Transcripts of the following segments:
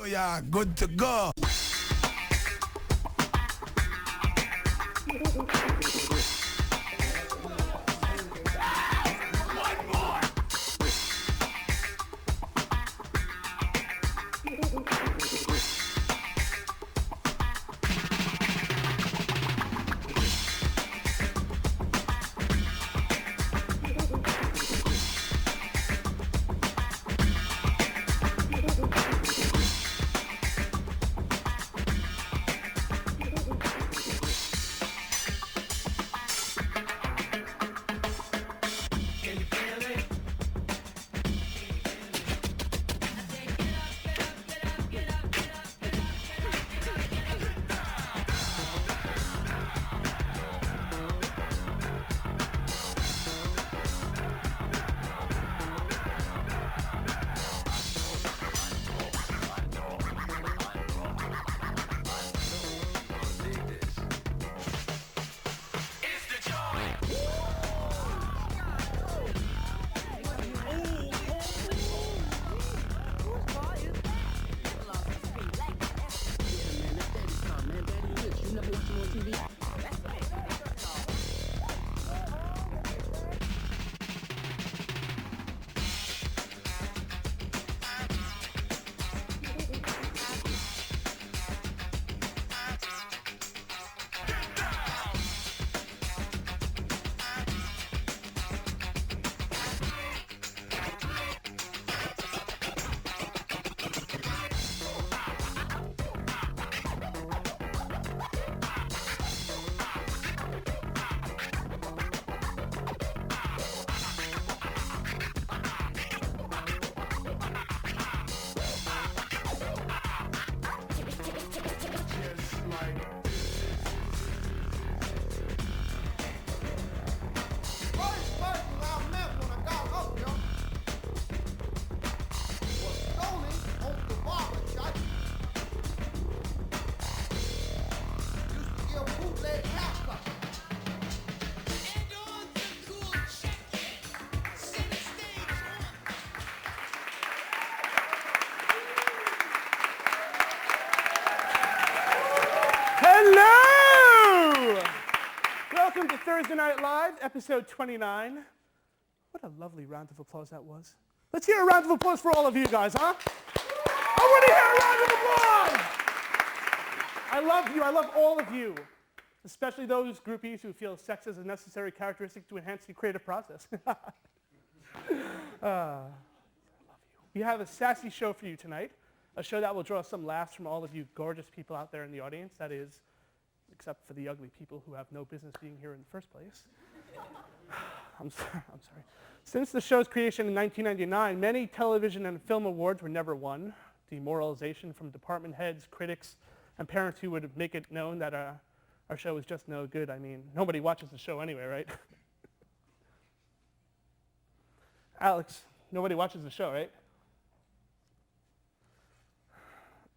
you're good to go. Hello! Welcome to Thursday Night Live, episode 29. What a lovely round of applause that was. Let's hear a round of applause for all of you guys, huh? I want to hear a round of applause! I love you, I love all of you, especially those groupies who feel sex is a necessary characteristic to enhance the creative process. I love you. We have a sassy show for you tonight. A show that will draw some laughs from all of you gorgeous people out there in the audience, that is, except for the ugly people who have no business being here in the first place. I'm sorry. Since the show's creation in 1999, many television and film awards were never won. Demoralization from department heads, critics, and parents who would make it known that our show is just no good. I mean, nobody watches the show anyway, right? Alex, nobody watches the show, right?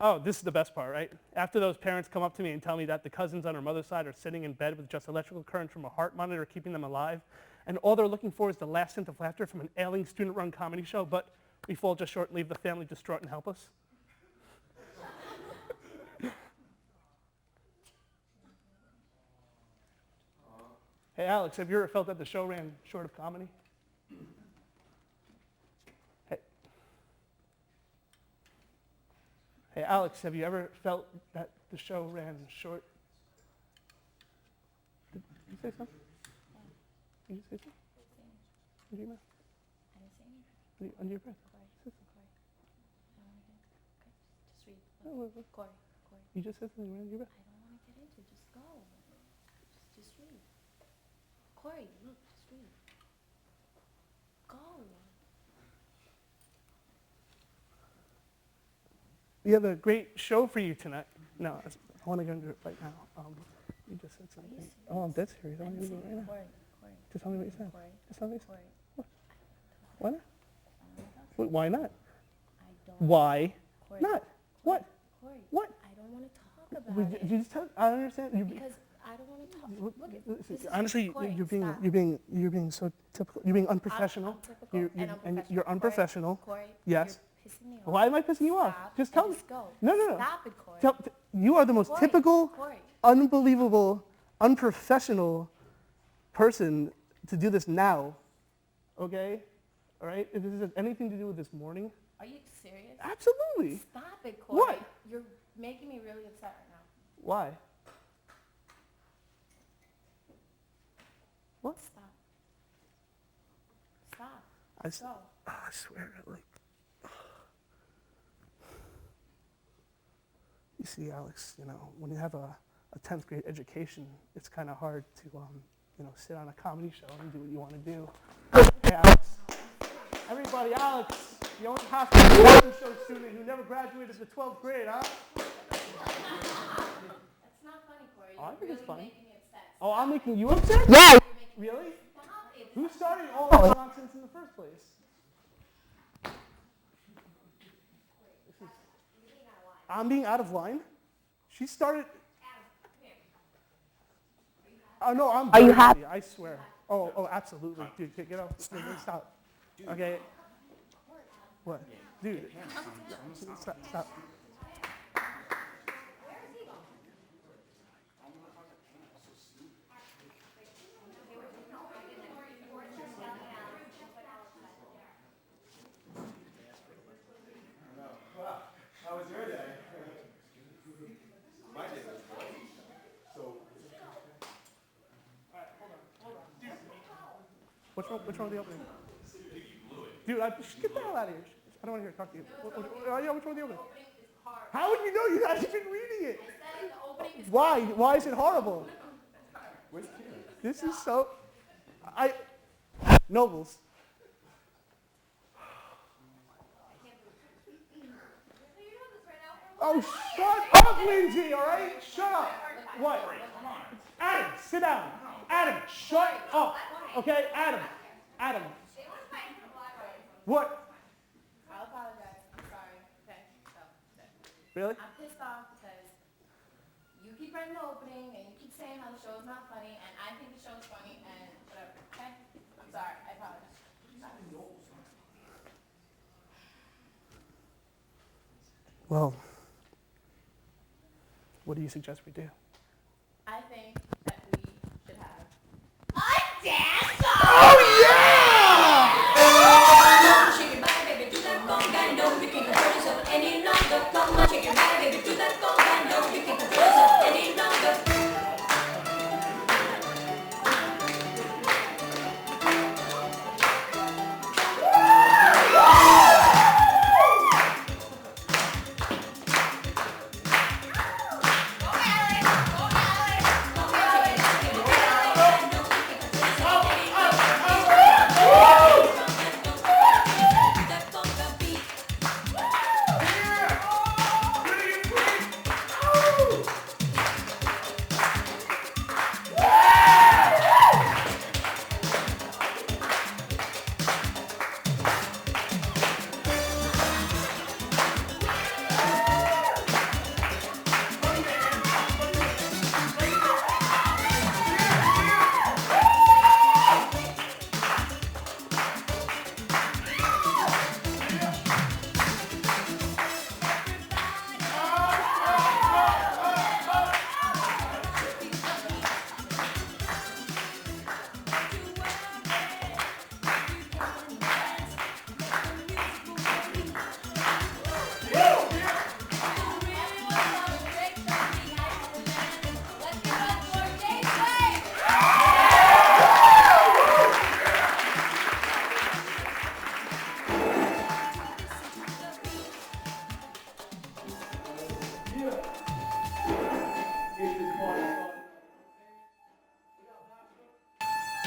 Oh, this is the best part, right? After those parents come up to me and tell me that the cousins on her mother's side are sitting in bed with just electrical current from a heart monitor keeping them alive, and all they're looking for is the last hint of laughter from an ailing student-run comedy show, but we fall just short and leave the family distraught and helpless. Hey, Alex, have you ever felt that the show ran short of comedy? Hey, Alex, have you ever felt that the show ran short? Did you say something? Did you say something? Under your mouth? I didn't say anything. Under your breath? Corey. Say something. Okay, just read. Corey. You just said something right under your breath. I don't want to get into it. Just go. Just read. Corey, look, just read. Go. We have a great show for you tonight. No, I want to go into it right now. You just said something. Oh, I'm dead serious. I want to do it right now. Corey. Just tell me what you said. Corey. Just tell me what you Corey. said. Why not? Wait, why not? I don't. Why Corey. not? What? Corey. What? I don't want to talk about it. You just tell, I don't understand. Because I don't want to talk. Look, this is Honestly, Corey, you're stop. being so typical. You're being unprofessional. I'm typical and unprofessional. You're unprofessional. Corey, Yes. You're pissing me off. Why am I pissing you off? Stop. Just tell me. Just go. No. Stop it, Corey. You are the most Corey, typical, Corey. unbelievable, unprofessional person to do this now. Okay? All right? If this has anything to do with this morning, Are you serious? absolutely. Stop it, Corey. What? You're making me really upset right now. Why? What? Stop. Stop. I Go. swear, like, you see, Alex, when you have a 10th grade education, it's kind of hard to, sit on a comedy show and do what you want to do. Hey, Alex. Everybody, Alex, the only hospital show student who never graduated the 12th grade, huh? That's not funny, Corey. Oh, I think it's funny. Making me upset. Oh, I'm making you upset? Yeah. Really? Stop it. Who started all this nonsense in the first place? I'm being out of line? She started... Oh, no, I'm... Are you happy? happy? I swear. Oh, absolutely. Dude, get off. Dude, stop. Okay. What? Dude. Stop. How was your day? My day was great. So. All right, hold on. Dude. What's wrong with the opening? Dude, just get the hell out of here. I don't want to hear talk to you. What's wrong with the opening? How would you know? You haven't been reading it. Why? Why is it horrible? Where's Karen? This is so... Nobles. Oh, shut up, Lindsay, all right? Shut up. What? Adam, sit down. Adam, shut up. Okay, Adam. What? I'll apologize. I'm sorry. Okay. So, Really? I'm pissed off because you keep writing the opening and you keep saying how the show is not funny, and I think the show is funny, and whatever. Okay? I'm sorry. I apologize. Well, what do you suggest we do? I think that we should have a dance Oh, yeah! Shake your body, baby, do that conga. No, you can't control yourself any longer. Come on, shake your body, baby, do that conga. No, you can't control yourself any longer.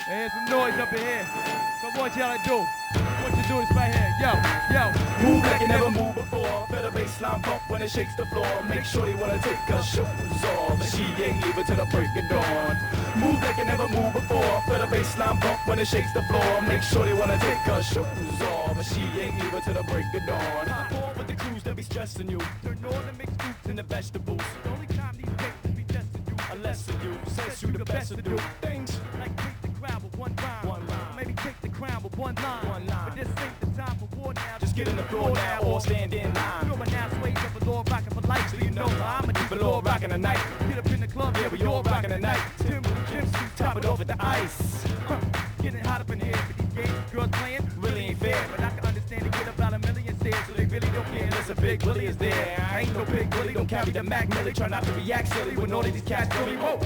There's some noise up in here. So what y'all do? What you do is right here. Yo. Move like you never moved before. Feel the baseline bump when it shakes the floor. Make sure they wanna take her shoes off, but she ain't leaving till the break of dawn. Move like you never moved before. Feel the baseline bump when it shakes the floor. Make sure they wanna take her shoes off, but she ain't leaving till the break of dawn. Hop on with the crews that be stressing you. Turn on the mixed fruits and the vegetables. The only time these bakes be testing you, unless of you, says you the best to do things Like beat the crowd with one rhyme. maybe take the crown with one line. But this ain't the time for war now. Just get in the floor now or stand in line. You're my now sways of a Lord rockin' for life, so you know I'm a deep Lord rockin' the night. Get up in the club, Yeah, we all rockin' the night. Tim, Top it off with the ice. getting hot up in here. But these games girls playing Really ain't fair. But I can understand they get about a million stairs, so they really don't care. Listen, Big Willie is there. I ain't no Big Willie, don't carry the Mac Millie. Try not to react silly when all of these cats feel me. Whoa,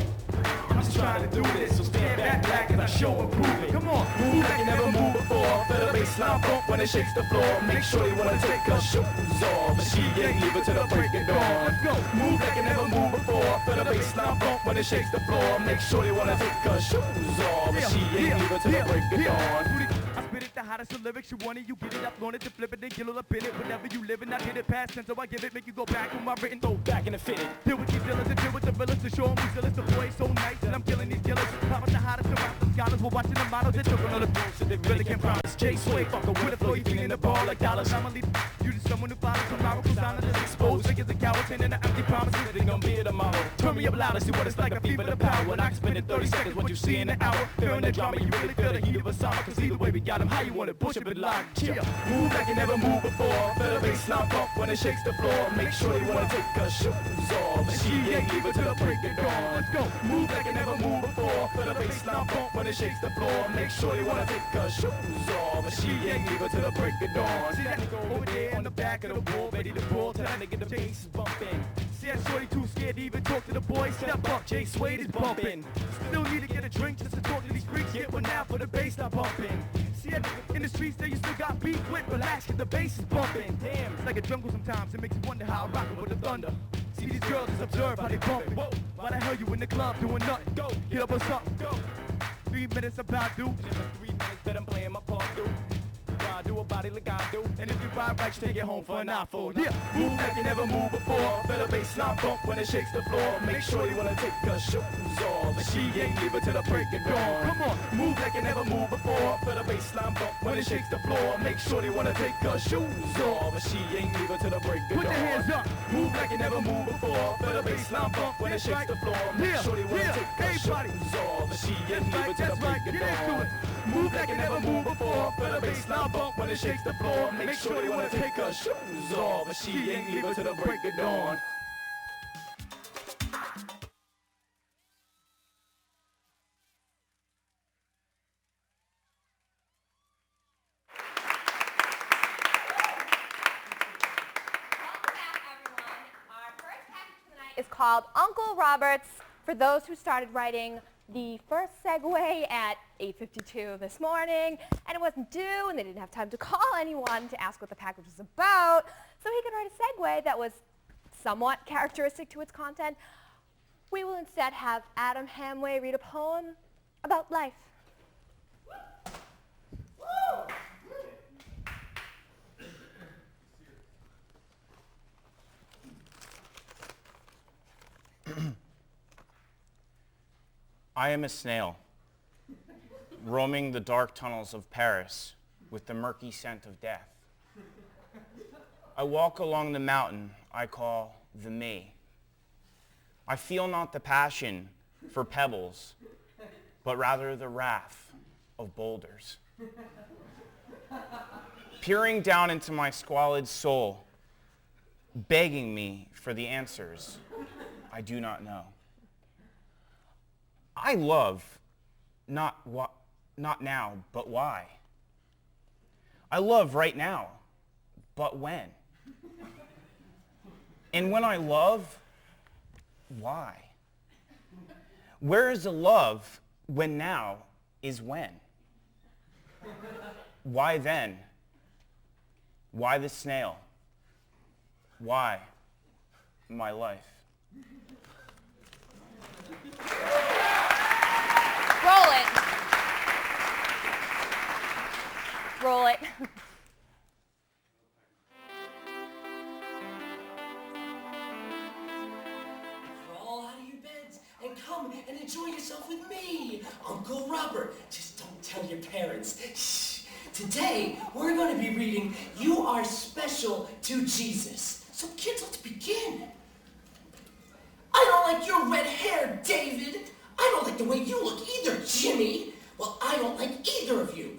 I'm just trying to do this, so stand back and I show and prove it. Come on, Move like you never moved before. Feel the baseline bump when it shakes the floor. Make sure you wanna take her shoes off, but she ain't leave it till the break of dawn. let's go. Move like you never moved before. Feel the baseline bump when it shakes the floor. Make sure you wanna take her shoes off, but she ain't leave it till the break of dawn. I spit it the hottest of lyrics. You want it, you get it up, want it to flip it, then get all up in it. Whenever you live it, I did it past tense, so I give it, make you go back on my written. Throw back in the fitted. Deal with these dealers and deal with the villains to show them who's zealous. The boy is so nice and I'm killing these killers. Pop with the hottest around the scholars. We're watching the models that took on the bullshit. They really can't promise. J Sway, fucker with a flow, you feeling the ball like dollars. I'ma lead you to someone who follows some miracle sign that's exposed. Figures and cowards and the empty promises. They gon' be here tomorrow. Turn me up louder, see what it's like, I fever the power. And I can spend in 30 seconds what you see in an hour. Fearing the drama, you really feel the heat of a summer. Cause either way we got him, how you want it, push it, lock. Yeah. Move like you never moved before. Feel the baseline bump when it shakes the floor. Make sure you wanna take her shoes off, but she ain't leave it till the break of dawn. Let's go. Move like you never moved before. Feel the baseline bump when it shakes the floor. Make sure you wanna take her shoes off, but she ain't leave it till the break of dawn. See that nigga over there on the back of the wall, ready to brawl. Tell that nigga the bass is bumping. See that shorty too scared to even talk to the boys. Step up, J Suede is bumping. Still need to get a drink just to talk to these freaks. Get one now for the bass stop bumping. See that nigga in the streets that you still got beef with. Relax, cause the bass is bumping. Damn, it's like a jungle sometimes. It makes you wonder how I rock it with the thunder. See these girls just observe how they bumping. Whoa, why the hell you in the club doing nothing? Go, get up or something. Go. 3 minutes about do. Just like 3 minutes that I'm playing my part through. I do a body like I do. And if you ride right, you take it home for an eyeful. Yeah, move like you never moved before. Feel the baseline bump when it shakes the floor. Make sure you wanna take her shoes off, but she ain't leave it till the break of dawn. Come on, move like you never moved before. Feel the baseline bump when it shakes the floor. Make sure you wanna take her shoes off, but she ain't leave it till the break of dawn. Put your hands up. Move like you never moved before. Feel the baseline bump when it shakes the floor. Make sure you wanna take her shoes off, but she ain't leave it till the break of dawn. Move like you never moved before. Feel the baseline bump when it shakes the floor. Make sure you wanna take her shoes off, but she ain't leave it till the break of dawn. Is called Uncle Roberts, for those who started writing the first segue at 8:52 this morning, and it wasn't due, and they didn't have time to call anyone to ask what the package was about, so he could write a segue that was somewhat characteristic to its content. We will instead have Adam Hamway read a poem about life. I am a snail, roaming the dark tunnels of Paris with the murky scent of death. I walk along the mountain I call the me. I feel not the passion for pebbles, but rather the wrath of boulders. Peering down into my squalid soul, begging me for the answers I do not know. I love, not now, but why? I love right now, but when? And when I love, why? Where is the love when now is when? Why then? Why the snail? Why my life? Roll it. Roll it. Crawl out of your beds and come and enjoy yourself with me, Uncle Robert. Just don't tell your parents. Shh. Today, we're going to be reading You Are Special to Jesus. So kids, let's begin. I don't like your red hair, David. I don't like the way you look either, Jimmy. Well, I don't like either of you.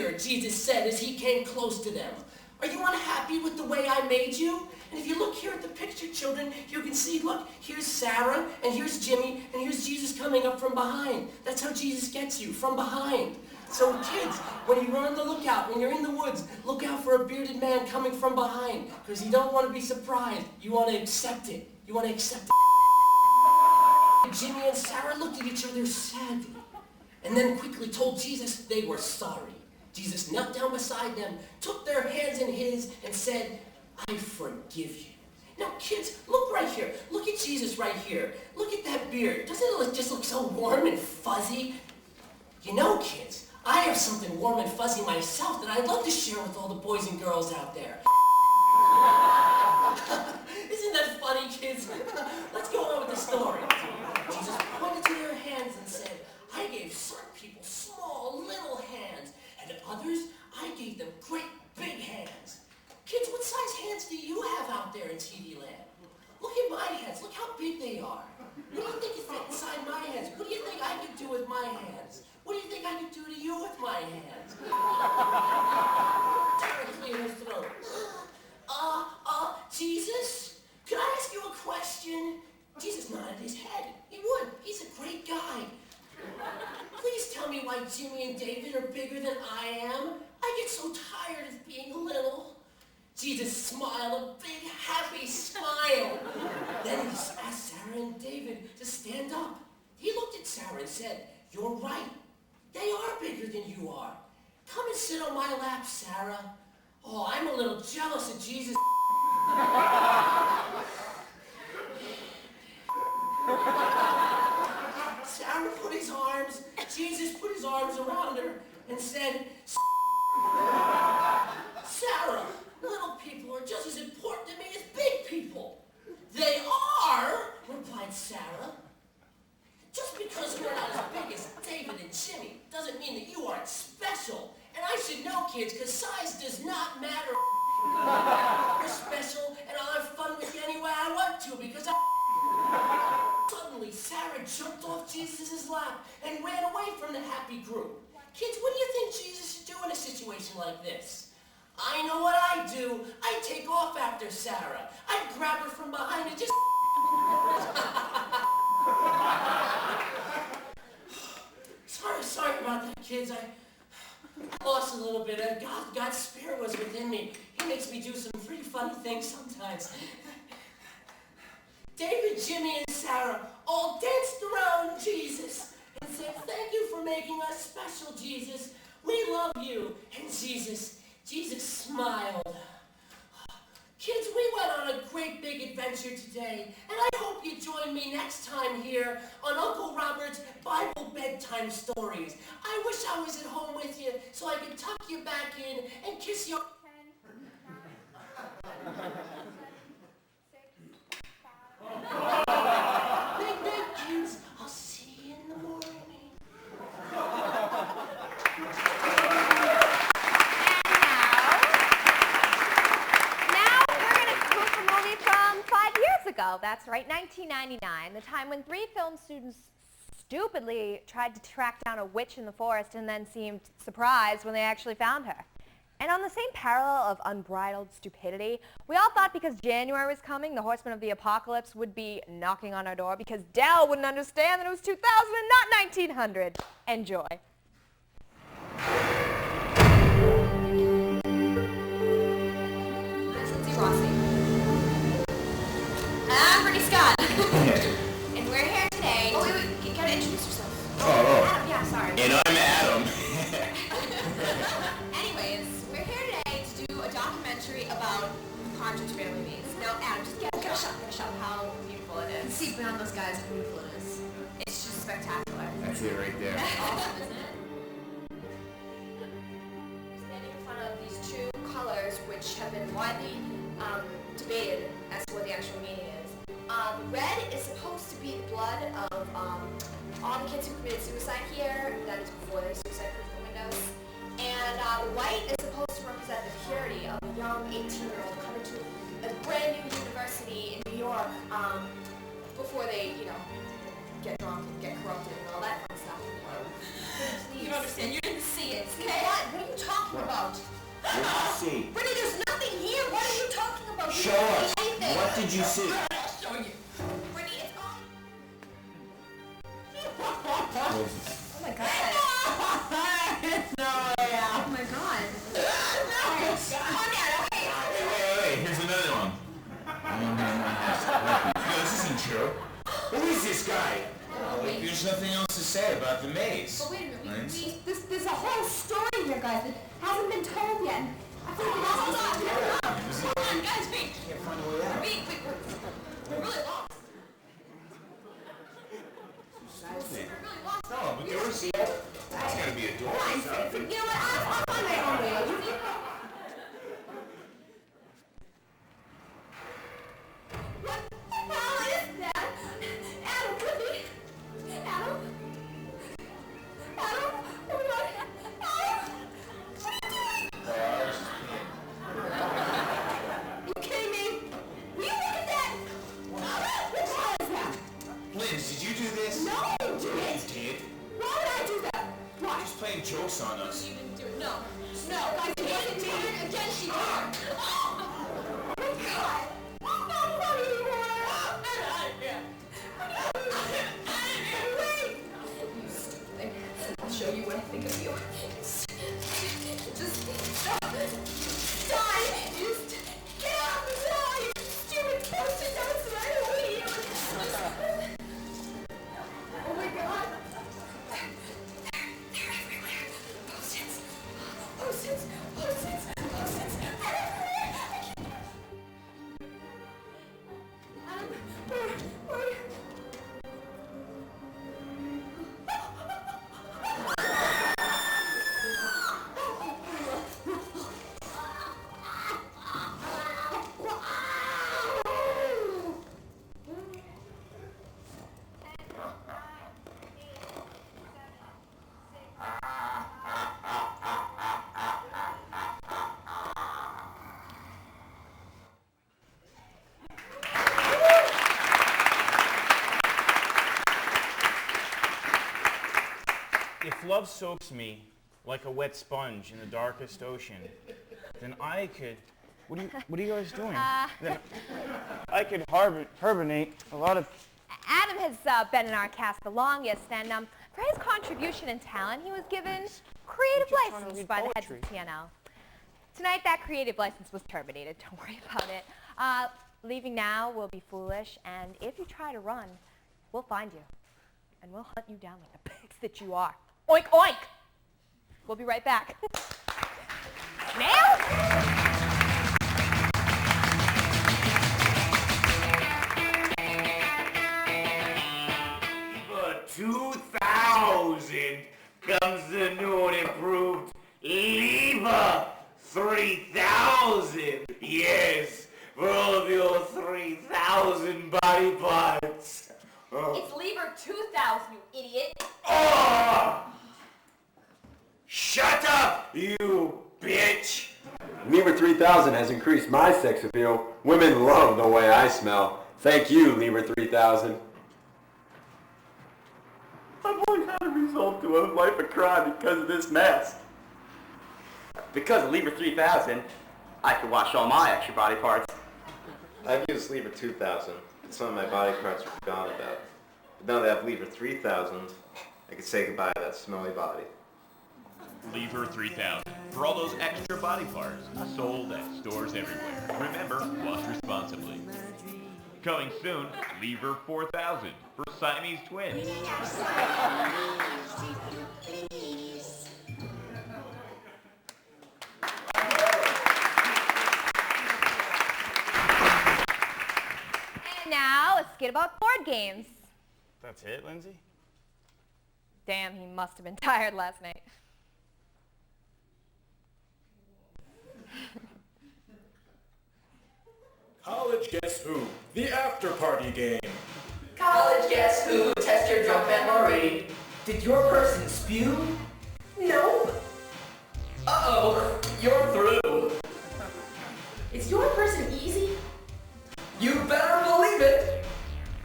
here, Jesus said as he came close to them. Are you unhappy with the way I made you? And if you look here at the picture, children, you can see, look, here's Sarah, and here's Jimmy, and here's Jesus coming up from behind. That's how Jesus gets you, from behind. So kids, when you run on the lookout, when you're in the woods, look out for a bearded man coming from behind, because you don't want to be surprised. You want to accept it. You want to accept it. Jimmy and Sarah looked at each other sadly, and then quickly told Jesus they were sorry. Jesus knelt down beside them, took their hands in his, and said, I forgive you. Now kids, look right here. Look at Jesus right here. Look at that beard. Doesn't it just look so warm and fuzzy? You know, kids, I have something warm and fuzzy myself that I'd love to share with all the boys and girls out there. Isn't that funny, kids? Let's go on with the story. Jesus pointed to their hands and said, I gave some people small, little hands, and to others, I gave them great, big hands. Kids, what size hands do you have out there in TV land? Look at my hands. Look how big they are. What do you think is fit inside my hands? What do you think I could do with my hands? What do you think I could do to you with my hands? Directly in his throat. Jesus, could I ask you a question? Jesus nodded his head. He would. He's a great guy. Please tell me why Jimmy and David are bigger than I am. I get so tired of being little. Jesus smiled a big, happy smile. Then he asked Sarah and David to stand up. He looked at Sarah and said, you're right. They are bigger than you are. Come and sit on my lap, Sarah. Oh, I'm a little jealous of Jesus. Sarah put his arms, Jesus put his arms around her and said, Sarah, little people are just as important to me as big people. They are, replied Sarah. Just because you're not as big as David and Jimmy doesn't mean that you aren't special. And I should know, kids, because size does not matter. You're special, and I'll have fun with you any way I want to, because Suddenly, Sarah jumped off Jesus' lap and ran away from the happy group. Kids, what do you think Jesus should do in a situation like this? I know what I'd do. I'd take off after Sarah. I'd grab her from behind and just... Sorry about that, kids. I lost a little bit. God's spirit was within me. He makes me do some pretty funny things sometimes. David, Jimmy, and Sarah all danced around Jesus and said, thank you for making us special, Jesus. We love you. And Jesus smiled. Kids, we went on a great big adventure today, and I hope you join me next time here on Uncle Robert's Bible Bedtime Stories. I wish I was at home with you so I could tuck you back in and kiss your... 10, 9, 6, 5. Big kids. I'll see you in the morning. Ago. That's right, 1999, the time when 3 film students stupidly tried to track down a witch in the forest and then seemed surprised when they actually found her. And on the same parallel of unbridled stupidity, we all thought because January was coming, the horsemen of the apocalypse would be knocking on our door because Dell wouldn't understand that it was 2000 and not 1900. Enjoy. I'm Brittany Scott. And we're here today. Oh, wait, you gotta introduce yourself. Adam, yeah, sorry. And I'm Adam. Anyways, we're here today to do a documentary about Partridge Family Bees. Now, Adam, just get a shot of how beautiful it is. See beyond those guys how beautiful it is. It's just spectacular. That's it right there. Awesome, isn't it? We're standing in front of these 2 colors which have been widely debated as to what the actual meaning is. Red is supposed to be the blood of all the kids who committed suicide here. That is before they suicide-proofed the windows. And white is supposed to represent the purity of a young 18-year-old coming to a brand new university in New York before they, get drunk and get corrupted and all that fun stuff. You don't understand. You didn't see it. Okay? What are you talking see? Brittany, there's nothing here. What are you talking about? Show You didn't us. see anything. What did you see? I'll show you. Brittany, it's gone. Oh my god. Oh my god. Hey, here's another one. No, this isn't true. Who is this guy? There's nothing else to say about the maze. But wait a minute, there's a whole story here, guys, that hasn't been told yet. I think hold on, guys, wait. Can't find a way out. Wait, we're really lost. We're really lost. No, but door's sealed. That's gotta be a door or something. You know what, I'll find my own way out. What the hell is that? Adam, Brittany. Adam? Adam? Oh my god. Adam? What are you doing? I was just peeing. You kidding me? Will you look at that? What the hell is that? Liz, did you do this? No, you didn't. You did? Why would I do that? Why? Just playing jokes on us. You didn't do it. No. No, guys, it wasn't me. Again, she did. Oh my god. Not funny anymore. Wait. You stupid thing. I'll show you what I think of you. Just stop. Die. Just get out and die. You stupid post-it notes and I don't hate you. Oh my god. They're everywhere. Post-its. Post-its. Post-its. Post-its. They're everywhere. I can't. Where? If love soaks me like a wet sponge in the darkest ocean, then I could. What are you guys doing? Then I could hibernate a lot of. Adam has been in our cast the longest, and for his contribution and talent, he was given creative You're just trying to license read by the heads poetry. of TNL. Tonight, that creative license was terminated. Don't worry about it. Leaving now will be foolish, and if you try to run, we'll find you, and we'll hunt you down like the pigs that you are. Oink, oink! We'll be right back. Snail? 2000 comes the new and improved Lever 3000. Yes, for all of your 3,000 body parts. It's Lever 2000, you idiot. Oh! Shut up, you bitch! Lever 3000 has increased my sex appeal. Women love the way I smell. Thank you, Lever 3000. I've always had a result to a life of crime because of this mask. Because of Lever 3000, I could wash all my extra body parts. I've used Lever 2000, and some of my body parts are forgotten about. But now that I have Lever 3000, I can say goodbye to that smelly body. Lever 3000. For all those extra body parts, sold at stores everywhere. Remember, wash responsibly. Coming soon, Lever 4000 for Siamese twins. And now, a skit about board games. That's it, Lindsay? Damn, he must have been tired last night. College Guess Who? The after party game. College Guess Who? Test your drunk memory. Did your person spew? No. Uh-oh, you're through. Is your person easy? You better believe it.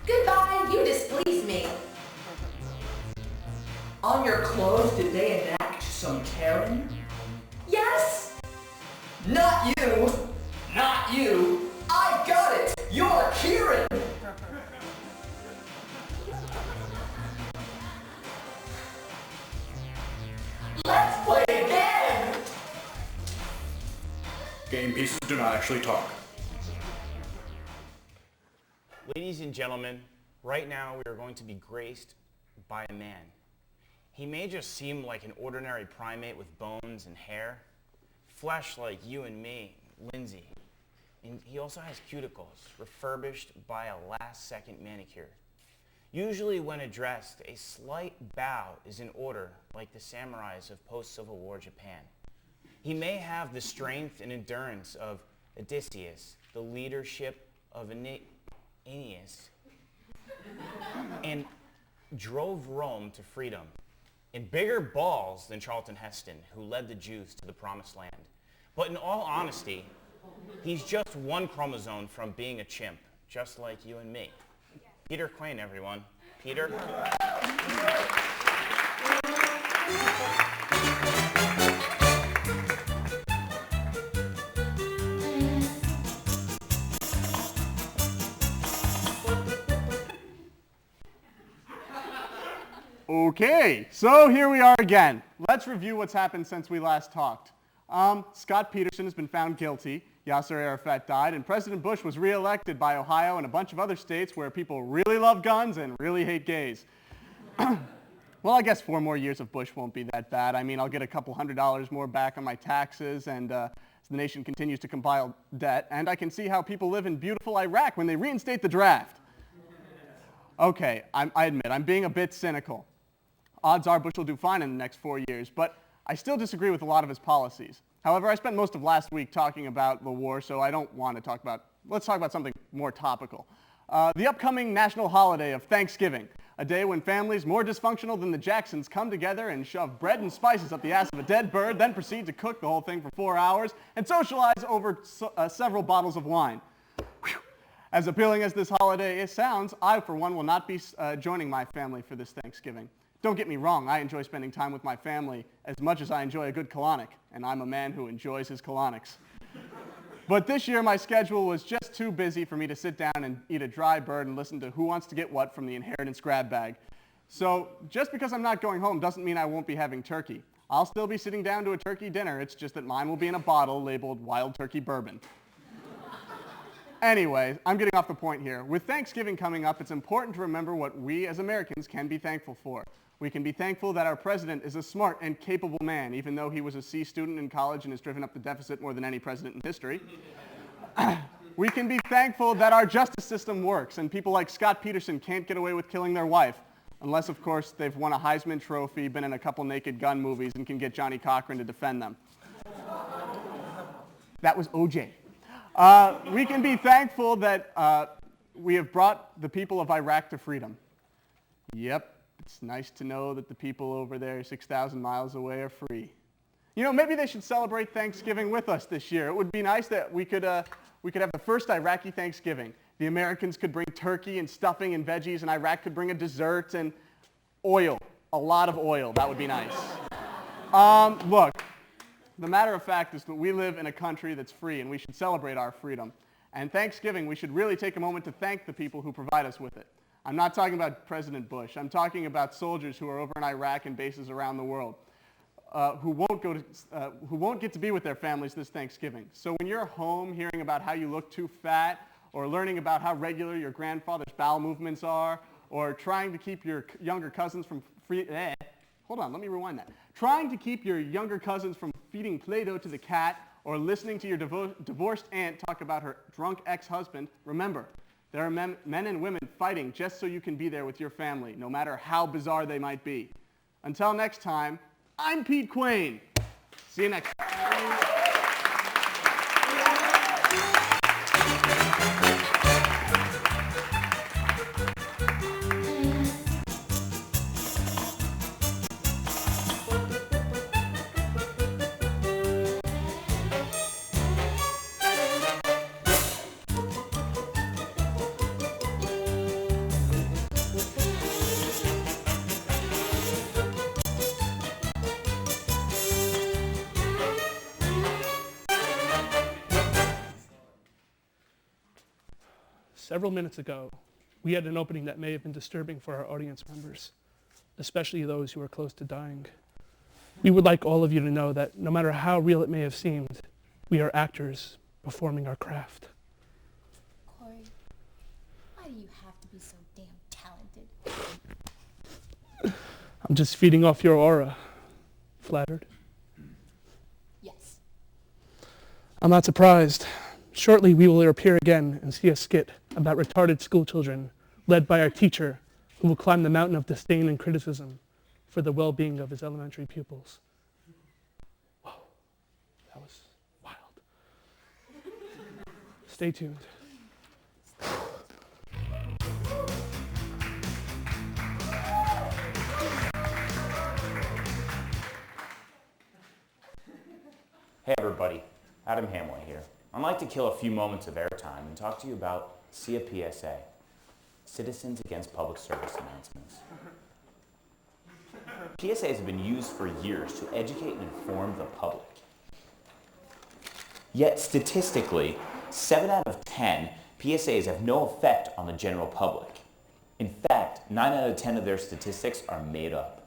Goodbye, you displease me. On your clothes, did they enact some tearing? Yes. Not you. Not you. I got it. You're Kieran. Let's play again. Game pieces do not actually talk. Ladies and gentlemen, right now we are going to be graced by a man. He may just seem like an ordinary primate with bones and hair, flesh like you and me, Lindsay. And he also has cuticles, refurbished by a last-second manicure. Usually when addressed, a slight bow is in order, like the samurais of post-Civil War Japan. He may have the strength and endurance of Odysseus, the leadership of Aeneas, and drove Rome to freedom, and bigger balls than Charlton Heston, who led the Jews to the Promised Land. But in all honesty, he's just one chromosome from being a chimp, just like you and me. Peter Quain, everyone. Peter? Okay, so here we are again. Let's review what's happened since we last talked. Scott Peterson has been found guilty, Yasser Arafat died, and President Bush was re-elected by Ohio and a bunch of other states where people really love guns and really hate gays. Well, I guess 4 more years of Bush won't be that bad. I mean, I'll get a couple $100 more back on my taxes, and as the nation continues to compile debt, and I can see how people live in beautiful Iraq when they reinstate the draft. Okay, I admit, I'm being a bit cynical. Odds are Bush will do fine in the next 4 years, but I still disagree with a lot of his policies. However, I spent most of last week talking about the war, so I don't want to talk about, let's talk about something more topical. The upcoming national holiday of Thanksgiving, a day when families more dysfunctional than the Jacksons come together and shove bread and spices up the ass of a dead bird, then proceed to cook the whole thing for 4 hours and socialize over several bottles of wine. Whew. As appealing as this holiday sounds, I, for one, will not be joining my family for this Thanksgiving. Don't get me wrong, I enjoy spending time with my family as much as I enjoy a good colonic, and I'm a man who enjoys his colonics. But this year my schedule was just too busy for me to sit down and eat a dry bird and listen to Who Wants to Get What from the inheritance grab bag. So just because I'm not going home doesn't mean I won't be having turkey. I'll still be sitting down to a turkey dinner, it's just that mine will be in a bottle labeled Wild Turkey Bourbon. Anyway, I'm getting off the point here. With Thanksgiving coming up, it's important to remember what we as Americans can be thankful for. We can be thankful that our president is a smart and capable man, even though he was a C student in college and has driven up the deficit more than any president in history. We can be thankful that our justice system works and people like Scott Peterson can't get away with killing their wife, unless, of course, they've won a Heisman Trophy, been in a couple Naked Gun movies, and can get Johnny Cochran to defend them. That was OJ. We can be thankful that we have brought the people of Iraq to freedom. Yep. It's nice to know that the people over there 6,000 miles away are free. You know, maybe they should celebrate Thanksgiving with us this year. It would be nice that we could have the first Iraqi Thanksgiving. The Americans could bring turkey and stuffing and veggies, and Iraq could bring a dessert and oil, a lot of oil. That would be nice. Look, the matter of fact is that we live in a country that's free, and we should celebrate our freedom. And Thanksgiving, we should really take a moment to thank the people who provide us with it. I'm not talking about President Bush. I'm talking about soldiers who are over in Iraq and bases around the world who won't get to be with their families this Thanksgiving. So when you're home hearing about how you look too fat, or learning about how regular your grandfather's bowel movements are, or trying to keep your younger cousins from Trying to keep your younger cousins from feeding Play-Doh to the cat, or listening to your divorced aunt talk about her drunk ex-husband, remember, there are men and women fighting just so you can be there with your family, no matter how bizarre they might be. Until next time, I'm Pete Quain. See you next time. several minutes ago, we had an opening that may have been disturbing for our audience members, especially those who are close to dying. We would like all of you to know that no matter how real it may have seemed, we are actors performing our craft. Corey, why do you have to be so damn talented? I'm just feeding off your aura. Flattered? Yes. I'm not surprised. Shortly, we will appear again and see a skit about retarded school children led by our teacher who will climb the mountain of disdain and criticism for the well-being of his elementary pupils. Whoa, that was wild. Stay tuned. Hey everybody, Adam Hamley here. I'd like to kill a few moments of airtime and talk to you about CPSA, Citizens Against Public Service Announcements. PSAs have been used for years to educate and inform the public. Yet statistically, 7 out of 10 PSAs have no effect on the general public. In fact, 9 out of 10 of their statistics are made up.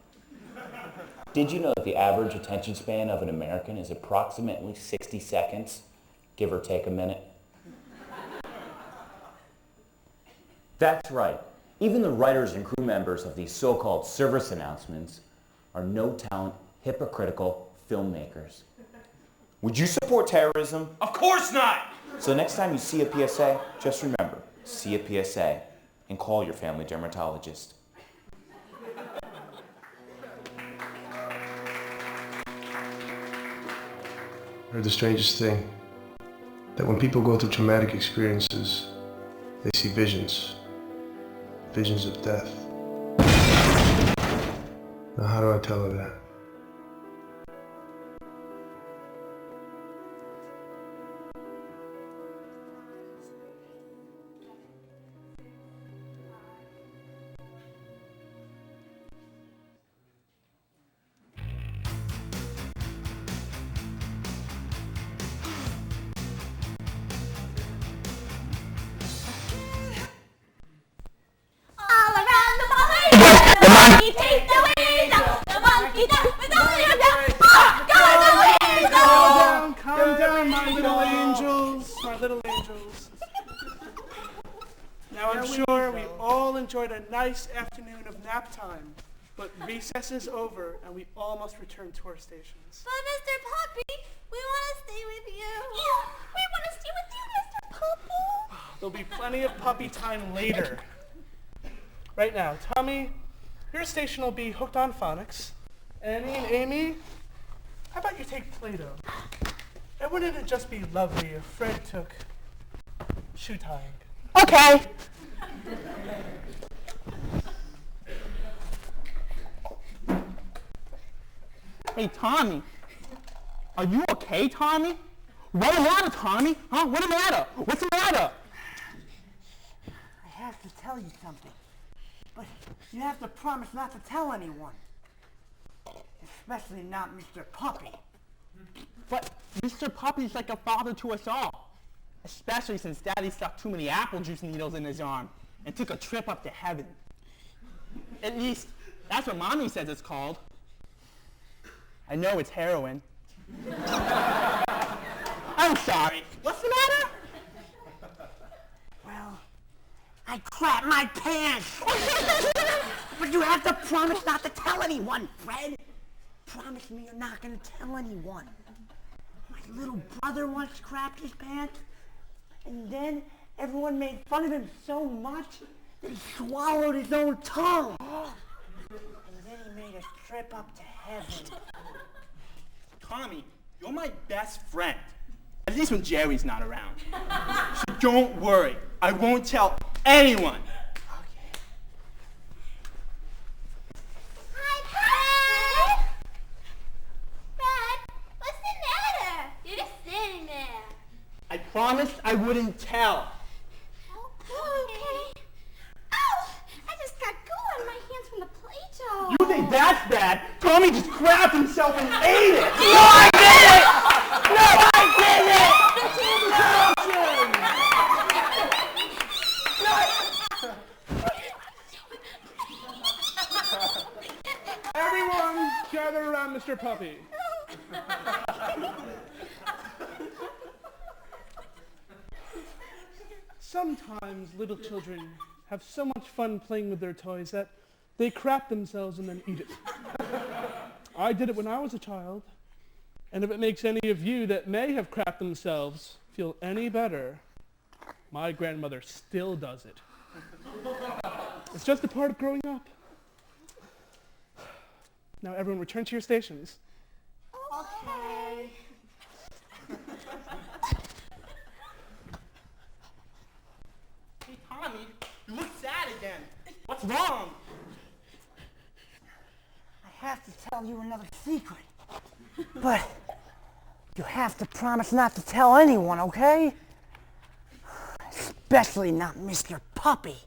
Did you know that the average attention span of an American is approximately 60 seconds, give or take a minute? That's right. Even the writers and crew members of these so-called service announcements are no-talent, hypocritical filmmakers. Would you support terrorism? Of course not! So next time you see a PSA, just remember, see a PSA and call your family dermatologist. I heard the strangest thing, that when people go through traumatic experiences, they see visions of death. Now how do I tell her that? A nice afternoon of nap time, but recess is over and we all must return to our stations. But Mr. Puppy, we want to stay with you. Yeah, we want to stay with you, Mr. Puppy. There'll be plenty of puppy time later. Right now, Tommy, your station will be hooked on phonics. Annie and Amy, how about you take Play-Doh? And wouldn't it just be lovely if Fred took shoe tying? Okay. Hey, Tommy. Are you okay, Tommy? What the matter, Tommy? Huh? What the matter? What's the matter? I have to tell you something. But you have to promise not to tell anyone. Especially not Mr. Puppy. But Mr. Puppy's like a father to us all. Especially since Daddy stuck too many apple juice needles in his arm and took a trip up to heaven. At least, that's what Mommy says it's called. I know it's heroin. I'm sorry. What's the matter? Well, I crapped my pants. But you have to promise not to tell anyone, Fred. Promise me you're not going to tell anyone. My little brother once crapped his pants, and then everyone made fun of him so much that he swallowed his own tongue. And then he made a trip up to heaven. Tommy, you're my best friend. At least when Jerry's not around. So don't worry. I won't tell anyone. Hi, Fred! Fred, what's the matter? You're just sitting there. I promised I wouldn't tell. Okay. Ow! I just got goo on my hands from the Play-Doh. You think that's bad? Tommy just crapped himself and ate it. No, I didn't! No, I didn't! Sometimes little children have so much fun playing with their toys that they crap themselves and then eat it. I did it when I was a child. And if it makes any of you that may have crapped themselves feel any better, my grandmother still does it. It's just a part of growing up. Now everyone return to your stations. Okay. Hey, Tommy, you look sad again. What's wrong? I have to tell you another secret. But you have to promise not to tell anyone, okay? Especially not Mr. Puppy.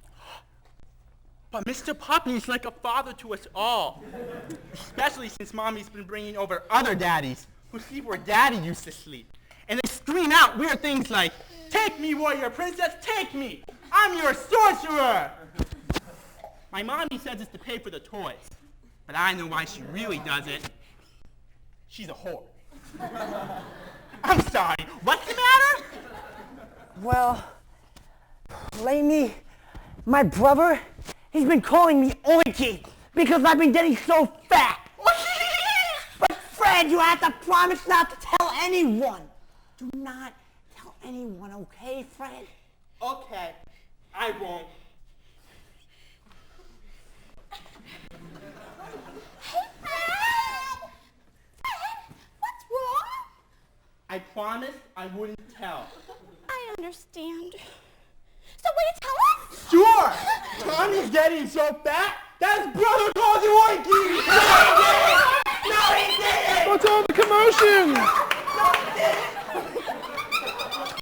But Mr. Puppy is like a father to us all. Especially since Mommy's been bringing over other daddies who sleep where Daddy used to sleep. And they scream out weird things like, "Take me, warrior princess, take me! I'm your sorcerer!" My mommy says it's to pay for the toys. But I know why she really does it. She's a whore. I'm sorry, what's the matter? Well, lately, my brother, he's been calling me Oinky because I've been getting so fat. But Fred, you have to promise not to tell anyone. Do not tell anyone, okay, Fred? Okay, I won't. I promised I wouldn't tell. I understand. So will you tell us? Sure! Tommy's getting so fat that his brother calls you Oinky! No, he didn't! What's all the commotion?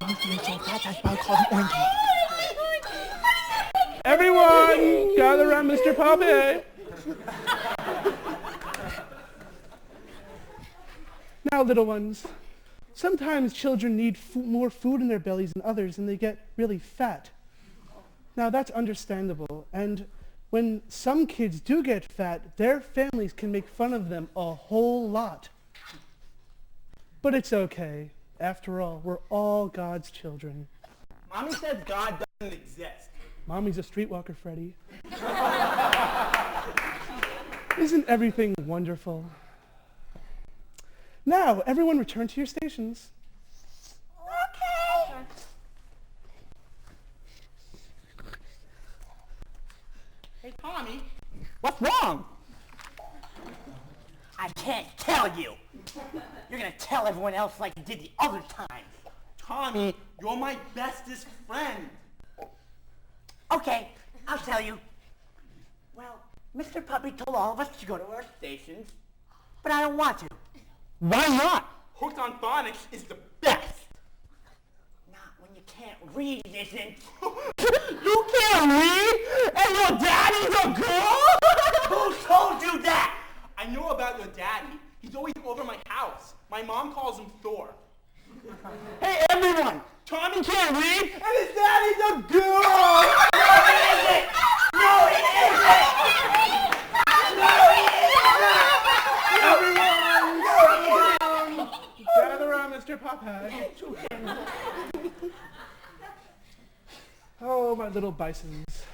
Tommy's getting so fat that his brother calls him Oinky. Everyone, gather around Mr. Poppy. Now, little ones, sometimes children need more food in their bellies than others, and they get really fat. Now, that's understandable, and when some kids do get fat, their families can make fun of them a whole lot. But it's okay. After all, we're all God's children. Mommy says God doesn't exist. Mommy's a streetwalker, Freddie. Isn't everything wonderful? Now, everyone return to your stations. Okay. Hey, Tommy, what's wrong? I can't tell you. You're gonna tell everyone else like you did the other time. Tommy, you're my bestest friend. Okay, I'll tell you. Well, Mr. Puppy told all of us to go to our stations, but I don't want to. Why not? Hooked on Phonics is the best. Not when you can't read, isn't. You can't read? And your daddy's a girl? Who told you that? I know about your daddy. He's always over my house. My mom calls him Thor. Hey, everyone! Tommy can't read, and his daddy's a girl! No, he isn't! No, he isn't! No, he isn't! Everyone, gather around Mr. Poppy. Oh, my little bisons.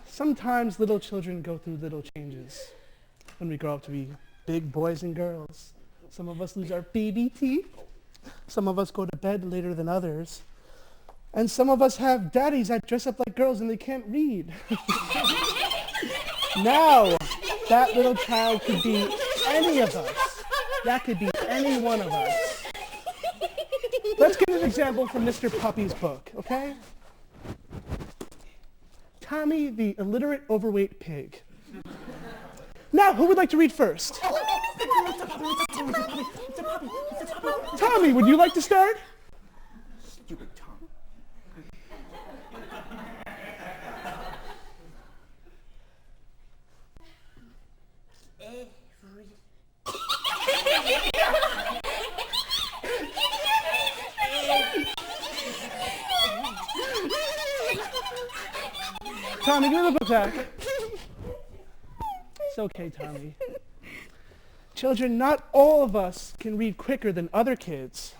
Sometimes little children go through little changes when we grow up to be big boys and girls. Some of us lose our baby teeth. Some of us go to bed later than others. And some of us have daddies that dress up like girls and they can't read. Now, that little child could be any of us. That could be any one of us. Let's get an example from Mr. Puppy's book, okay? Tommy the illiterate overweight pig. Now, who would like to read first? Tommy, would you like to start? Stupid Tom. Tommy, give it a book back. It's okay, Tommy. Children, not all of us can read quicker than other kids.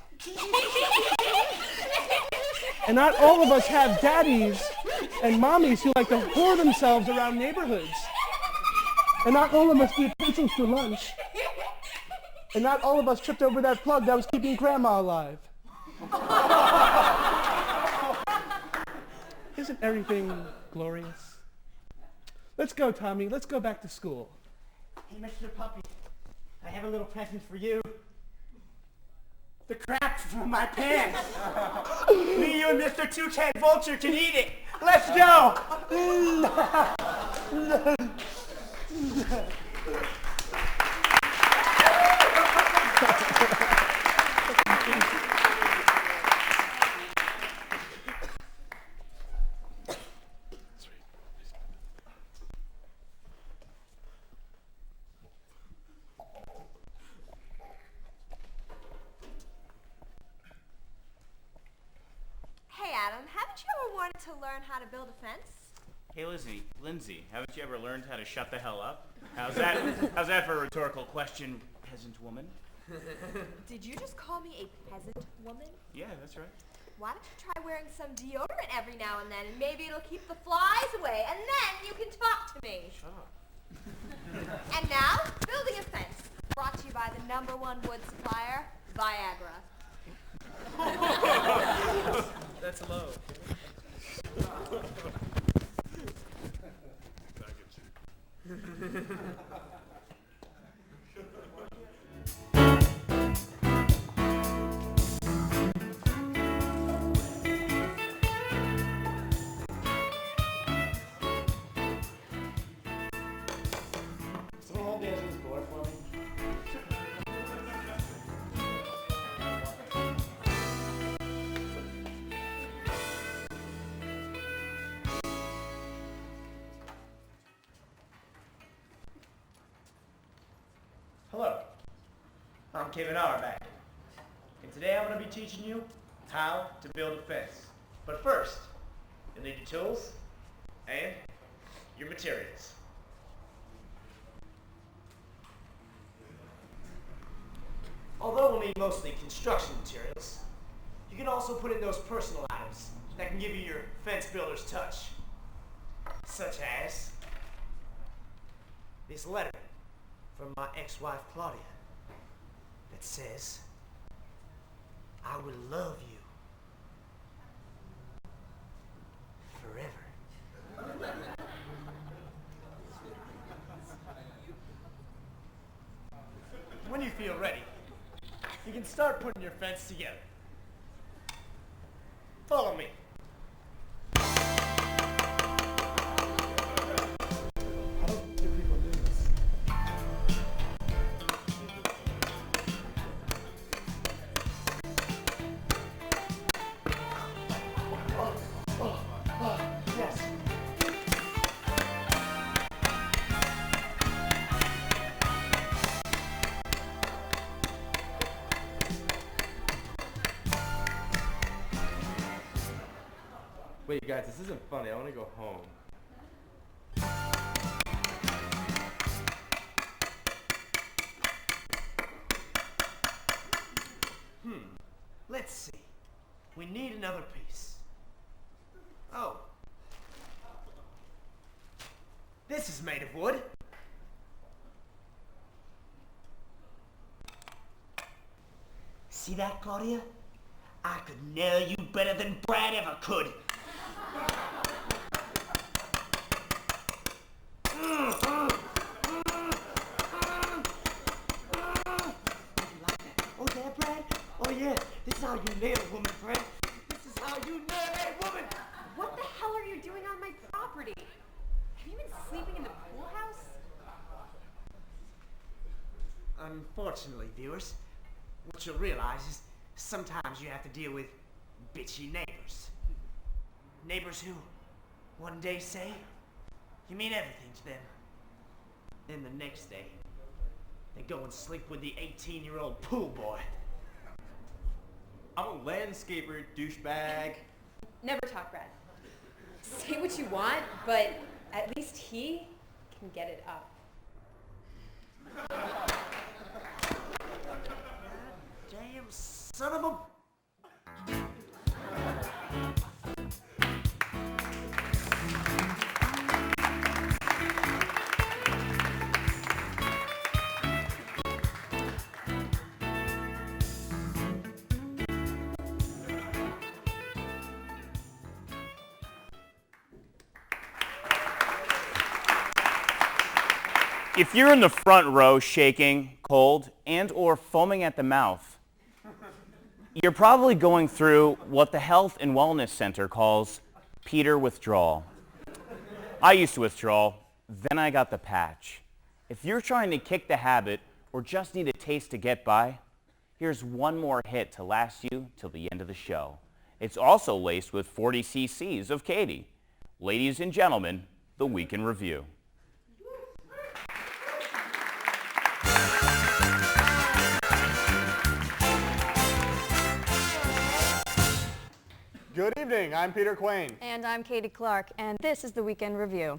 And not all of us have daddies and mommies who like to whore themselves around neighborhoods. And not all of us eat pencils for lunch. And not all of us tripped over that plug that was keeping Grandma alive. Isn't everything glorious? Let's go, Tommy. Let's go back to school. Hey, Mr. Puppy, I have a little present for you. The crap from my pants. Me, you, and Mr. Toucan Vulture can eat it. Let's go. Hey, Adam, haven't you ever wanted to learn how to build a fence? Hey, Lindsay, haven't you ever learned how to shut the hell up? How's that for a rhetorical question, peasant woman? Did you just call me a peasant woman? Yeah, that's right. Why don't you try wearing some deodorant every now and then, and maybe it'll keep the flies away, and then you can talk to me. Shut up. And now, building a fence, brought to you by the #1 wood supplier, Viagra. That's low. Someone hold the edge of this board for me. Hello, I'm Kevin Auerbach, and today I'm going to be teaching you how to build a fence. But first, you'll need your tools and your materials. Although we'll need mostly construction materials, you can also put in those personal items that can give you your fence builder's touch, such as this letter from my ex-wife Claudia that says, I will love you forever. When you feel ready, you can start putting your fence together. Follow me. Yes. Wait, guys, this isn't funny. I want to go home. Let's see. We need another piece. Oh. This is made of wood. See that, Claudia? I could nail you better than Brad ever could. Oh, yeah, Brad? Oh, yeah. This is how you nail a woman, Brad. This is how you nail a woman. What the hell are you doing on my property? Have you been sleeping in the pool house? Unfortunately, viewers, what you'll realize is sometimes you have to deal with bitchy neighbors. Neighbors who one day say you mean everything to them. Then the next day, they go and sleep with the 18-year-old pool boy. I'm a landscaper, douchebag. Never talk, Brad. Say what you want, but at least he can get it up. Damn son of a... If you're in the front row shaking, cold, and or foaming at the mouth, you're probably going through what the Health and Wellness Center calls Peter withdrawal. I used to withdraw, then I got the patch. If you're trying to kick the habit or just need a taste to get by, here's one more hit to last you till the end of the show. It's also laced with 40 cc's of Katie. Ladies and gentlemen, the Week in Review. Good evening, I'm Peter Quain. And I'm Katie Clark, and this is the Weekend Review.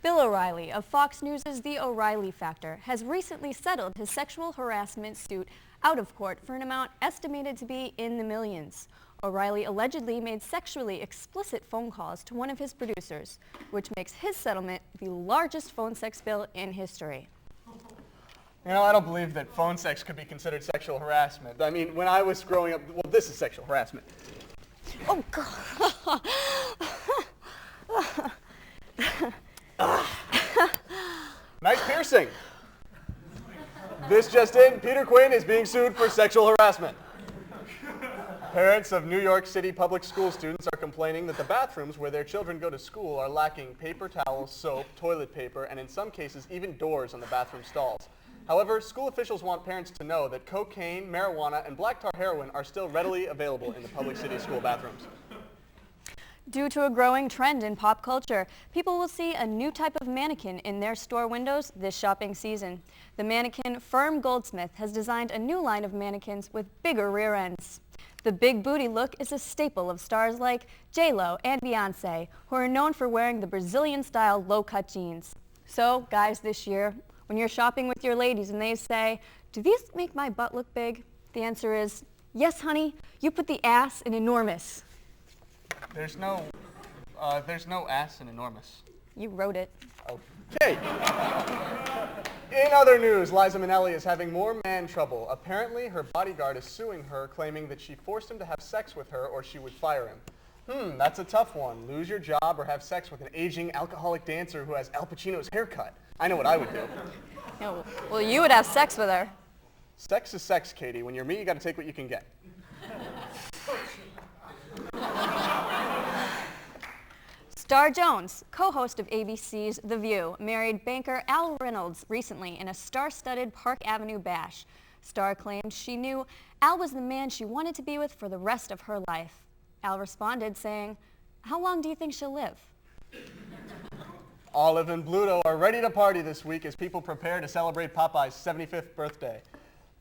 Bill O'Reilly of Fox News' The O'Reilly Factor has recently settled his sexual harassment suit out of court for an amount estimated to be in the millions. O'Reilly allegedly made sexually explicit phone calls to one of his producers, which makes his settlement the largest phone sex bill in history. You know, I don't believe that phone sex could be considered sexual harassment. I mean, when I was growing up, well, this is sexual harassment. Oh, God. Nice piercing. This just in, Peter Quinn is being sued for sexual harassment. Parents of New York City public school students are complaining that the bathrooms where their children go to school are lacking paper towels, soap, toilet paper, and in some cases even doors on the bathroom stalls. However, school officials want parents to know that cocaine, marijuana, and black tar heroin are still readily available in the public city school bathrooms. Due to a growing trend in pop culture, people will see a new type of mannequin in their store windows this shopping season. The mannequin firm Goldsmith has designed a new line of mannequins with bigger rear ends. The big booty look is a staple of stars like J-Lo and Beyonce, who are known for wearing the Brazilian-style low-cut jeans. So, guys, this year, when you're shopping with your ladies and they say, "Do these make my butt look big?" the answer is, "Yes, honey, you put the ass in enormous." There's no ass in enormous. You wrote it. Okay. In other news, Liza Minnelli is having more man trouble. Apparently, her bodyguard is suing her, claiming that she forced him to have sex with her or she would fire him. That's a tough one. Lose your job or have sex with an aging alcoholic dancer who has Al Pacino's haircut. I know what I would do. No, well, you would have sex with her. Sex is sex, Katie. When you're me, you got to take what you can get. Star Jones, co-host of ABC's The View, married banker Al Reynolds recently in a star-studded Park Avenue bash. Star claimed she knew Al was the man she wanted to be with for the rest of her life. Al responded saying, "How long do you think she'll live?" Olive and Bluto are ready to party this week as people prepare to celebrate Popeye's 75th birthday.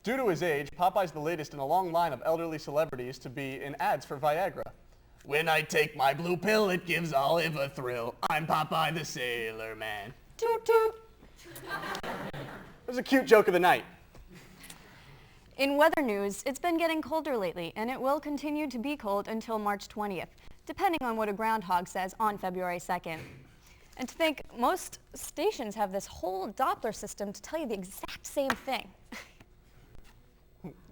Due to his age, Popeye's the latest in a long line of elderly celebrities to be in ads for Viagra. When I take my blue pill, it gives Olive a thrill. I'm Popeye the Sailor Man. Toot toot. It was a cute joke of the night. In weather news, it's been getting colder lately, and it will continue to be cold until March 20th, depending on what a groundhog says on February 2nd. And to think, most stations have this whole Doppler system to tell you the exact same thing.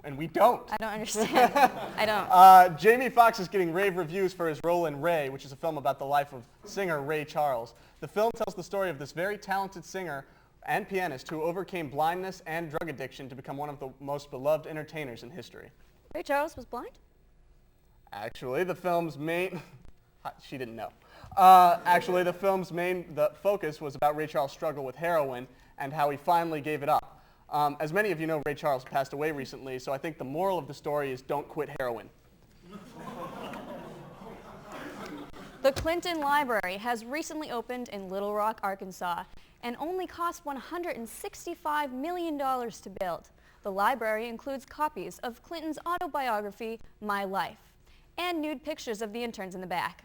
And we don't. I don't understand. I don't. Jamie Foxx is getting rave reviews for his role in Ray, which is a film about the life of singer Ray Charles. The film tells the story of this very talented singer and pianist who overcame blindness and drug addiction to become one of the most beloved entertainers in history. Ray Charles was blind? Actually, the film's main... She didn't know. Actually, the film's the focus was about Ray Charles' struggle with heroin and how he finally gave it up. As many of you know, Ray Charles passed away recently, so I think the moral of the story is don't quit heroin. The Clinton Library has recently opened in Little Rock, Arkansas, and only cost $165 million to build. The library includes copies of Clinton's autobiography, My Life, and nude pictures of the interns in the back.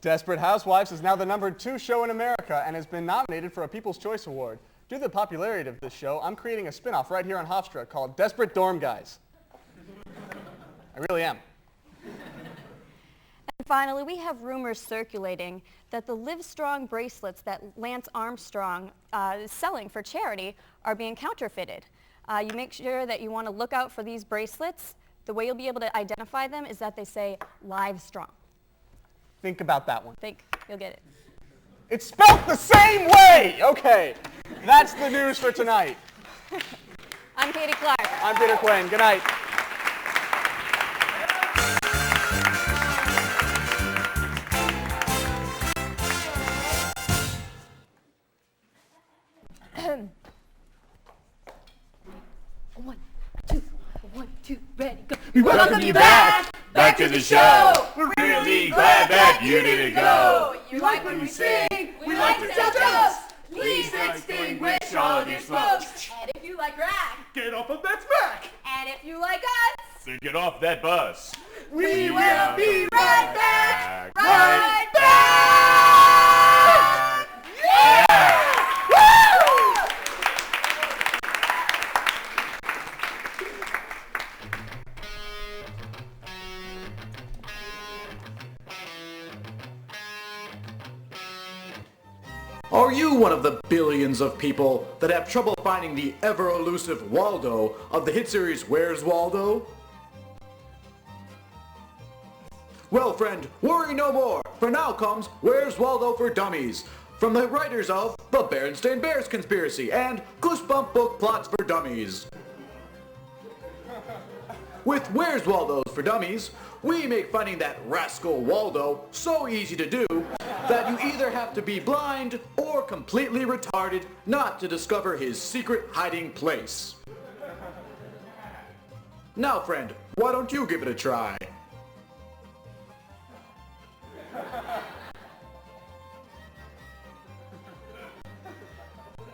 Desperate Housewives is now the #2 show in America and has been nominated for a People's Choice Award. Due to the popularity of this show, I'm creating a spin-off right here on Hofstra called Desperate Dorm Guys. I really am. And finally, we have rumors circulating that the Livestrong bracelets that Lance Armstrong is selling for charity are being counterfeited. You make sure that you want to look out for these bracelets. The way you'll be able to identify them is that they say Livestrong. Think about that one. You'll get it. It's spelled the same way! Okay, that's the news for tonight. I'm Katie Clark. I'm Peter Quinn. Good night. One, two, ready, go. We welcome you back to the show. We're really glad that you didn't go. You like when we sing, we like to tell jokes. Please extinguish all of your smokes. And if you like rock, Get off of that smack. and if you like us, Then get off that bus. we will be right back. Right back. Yeah! Woo! Are you one of the billions of people that have trouble finding the ever-elusive Waldo of the hit series Where's Waldo? Well, friend, worry no more, for now comes Where's Waldo for Dummies, from the writers of The Berenstain Bears Conspiracy and Goosebump Book Plots for Dummies. With Where's Waldo for Dummies, we make finding that rascal Waldo so easy to do that you either have to be blind or completely retarded not to discover his secret hiding place. Now, friend, why don't you give it a try?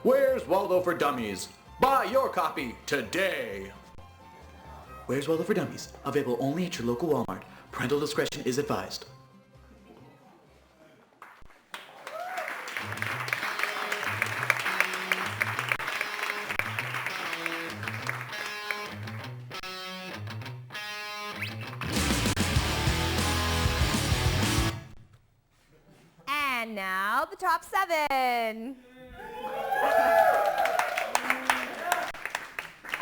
Where's Waldo for Dummies? Buy your copy today! Where's Waldo for Dummies? Available only at your local Walmart. Parental discretion is advised. And now the top 7.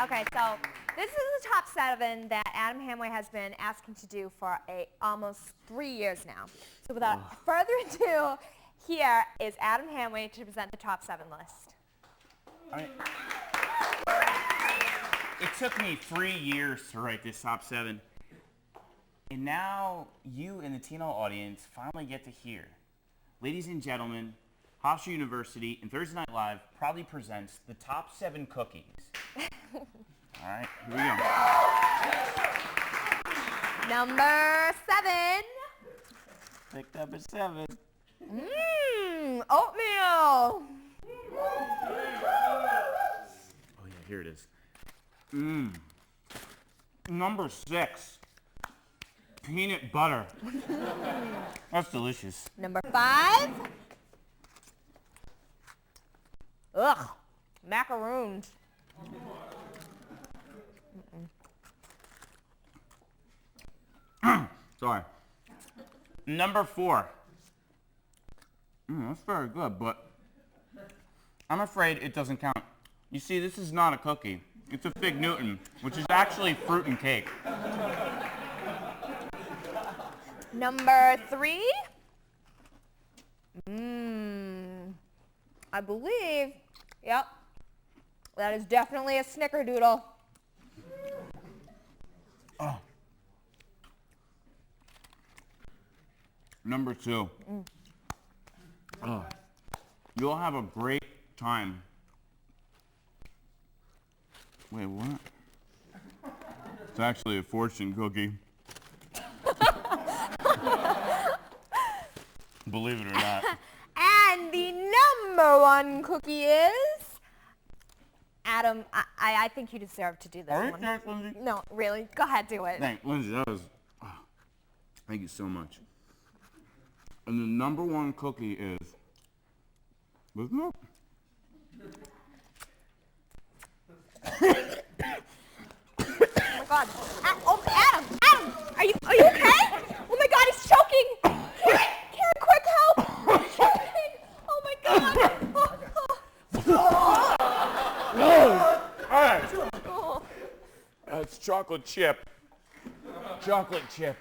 Okay, so this is the top 7 that Adam Hamway has been asking to do for almost 3 years now. So without further ado, here is Adam Hamway to present the top 7 list. It took me 3 years to write this top 7. And now you in the TNL audience finally get to hear. Ladies and gentlemen, Hofstra University and Thursday Night Live proudly presents the top 7 cookies. All right, here we go. Number 7. Picked up at 7. Oatmeal. Oh yeah, here it is. Number 6. Peanut butter. That's delicious. Number 5. Ugh, macaroons. Sorry. Number 4. That's very good, but I'm afraid it doesn't count. You see, this is not a cookie. It's a Fig Newton, which is actually fruit and cake. Number 3. I believe, yep, that is definitely a snickerdoodle. Oh. Number 2. Oh. You'll have a great time. Wait, what? It's actually a fortune cookie. Believe it or not. And the number 1 cookie is... Adam, I think you deserve to do this one. Lindsay? No, really. Go ahead, do it. Thank Lindsay, that was... thank you so much. And the number 1 cookie is... With milk. Oh my God. Adam, are you okay? Oh my God, he's choking. Karen, quick help. He's choking. Oh my God. All right. That's chocolate chip. Chocolate chip.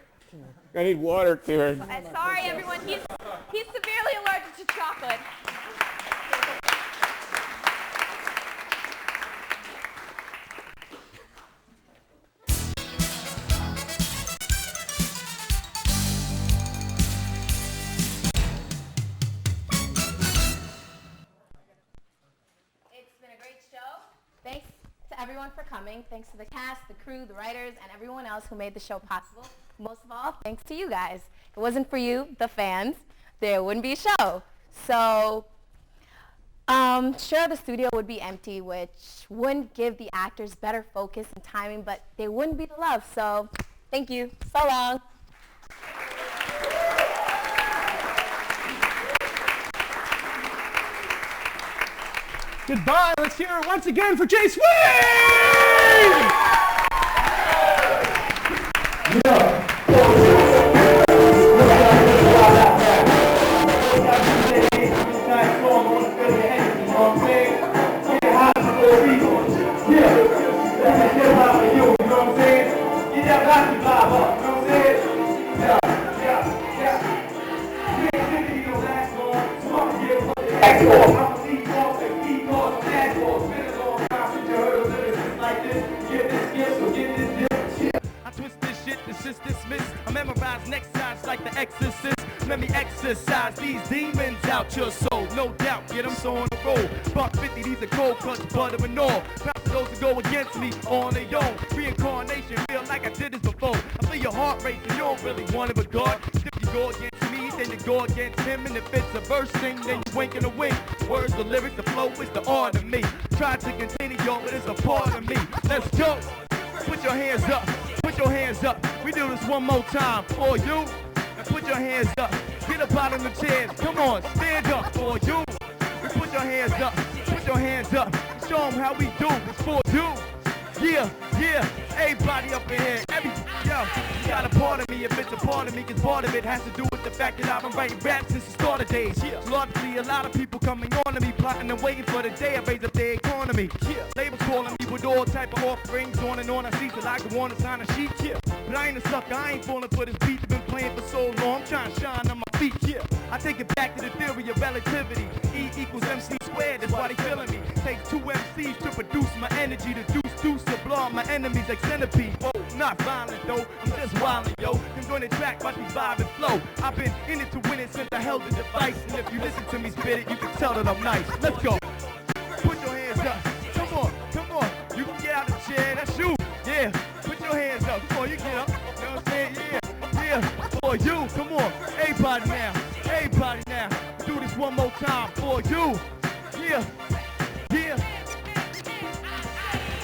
I need water, Karen. Sorry, everyone. He's severely allergic to chocolate. It's been a great show. Thanks to everyone for coming. Thanks to the cast, the crew, the writers, and everyone else who made the show possible. Most of all, thanks to you guys. If it wasn't for you, the fans, there wouldn't be a show. So, sure, the studio would be empty, which wouldn't give the actors better focus and timing, but there wouldn't be the love. So, thank you. So long. Goodbye. Let's hear it once again for Jay Sweet! I twist this shit, this shit's dismissed. I memorize next sides like the exorcist. Let me exercise these demons out your soul. No doubt, get them so on the roll. Buck 50, these are cold cuts, butter and all. Props to those who go against me on their own. Reincarnation, feel like I did this before. I feel your heart racing, you don't really want it, but God. If you go against me, then you go against him. And if it's a verse thing, then you wink in the wing. Words, the lyrics, the flow is the art of me. Try to continue, yo, but it's a part of me. Let's go. Put your hands up. Put your hands up. We do this one more time for you. And put your hands up. Get up out of the chairs. Come on, stand up for you. And put your hands up. Put your hands up. Show them how we do. It's for you. Yeah, yeah. Everybody up in here. Yo, you got a part of me if it's a part of me, cause part of it has to do with the fact that I've been writing rap since the start of days. So logically, a lot of people coming on to me, plotting and waiting for the day I raise up their economy. Labels calling me with all type of offerings, on and on. I see till I can want to sign a sheet. But I ain't a sucker, I ain't falling for this beat. Been playing for so long, I'm trying to shine on my feet. I take it back to the theory of relativity. E equals MC squared, that's why they feeling me. Takes two MCs to produce my energy, to deuce to blow my enemies like centipede. Oh, not violent though, I'm just wildin', yo. I'm doing the track, watch me vibe and flow. I've been in it to win it since I held the device. And if you listen to me spit it, you can tell that I'm nice. Let's go. Put your hands up. Come on, come on. You can get out of the chair, that's you. Yeah, put your hands up. Come on, you get up. You know what I'm saying? Yeah, yeah. For you, come on. Everybody now. Everybody now. Do this one more time for you. Yeah, yeah.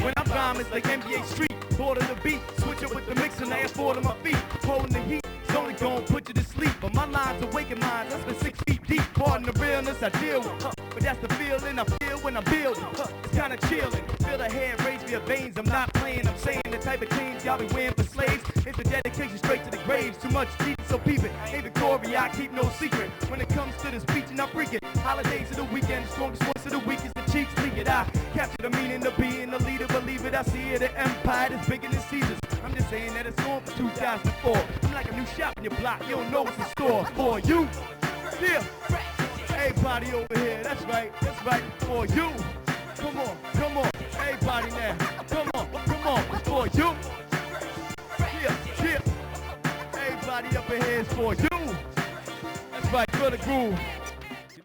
When I'm rhyming, it's like NBA Street. Border the beat, switch up with the mix and I afford on my feet. Holding the heat, it's only gonna put you to sleep. But my lines are waking minds, that's been 6 feet deep. Pardon the realness I deal with, but that's the feeling I feel when I'm building. It's kinda chilling, feel the hair raise via veins. I'm not playing, I'm saying the type of chains y'all be wearing for slaves. It's a dedication straight to the graves. Too much cheating, so peep it. Hey Victoria, I keep no secret. When it comes to the speech and I'm freaking. Holidays of the weekend, strongest voice of the week is the cheeks leak it. I capture the meaning of being a leader, believe it. I see it, the empire that's bigger than Caesars. I'm just saying that it's on for 2004. I'm like a new shop in your block, you don't know what's in store for you. Yeah, everybody over here, that's right, for you. Come on, come on, everybody now, come on, it's for you. Yeah, yeah, everybody up in here is for you. That's right, for the groove.